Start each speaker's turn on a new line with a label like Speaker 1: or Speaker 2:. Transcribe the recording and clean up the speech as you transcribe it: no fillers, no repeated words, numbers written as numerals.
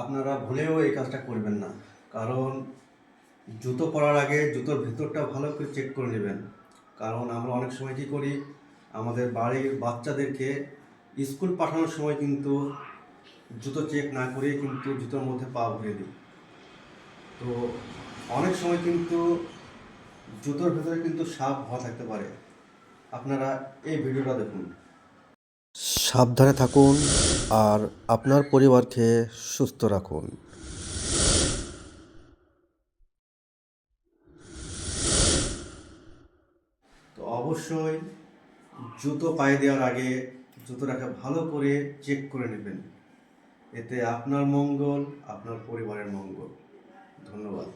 Speaker 1: আপনারা ভুলেও এই কাজটা করবেন না, কারণ জুতো পরার আগে জুতোর ভেতরটা ভালো করে চেক করে নেবেন। কারণ আমরা অনেক সময় কী করি, আমাদের বাড়ির বাচ্চাদেরকে স্কুল পাঠানোর সময় কিন্তু জুতো চেক না করেই কিন্তু জুতোর মধ্যে পা ভরে দিই। তো অনেক সময় কিন্তু জুতোর ভেতরে কিন্তু সাপ ভরা থাকতে পারে। আপনারা এই ভিডিওটা দেখুন। সাবধানে থাকুন আর আপনার পরিবারকে সুস্থ রাখুন। তো অবশ্যই জুতো পায়ে দেওয়ার আগে জুতোটাকে ভালো করে চেক করে নেবেন। এতে আপনার মঙ্গল, আপনার পরিবারের মঙ্গল। ধন্যবাদ।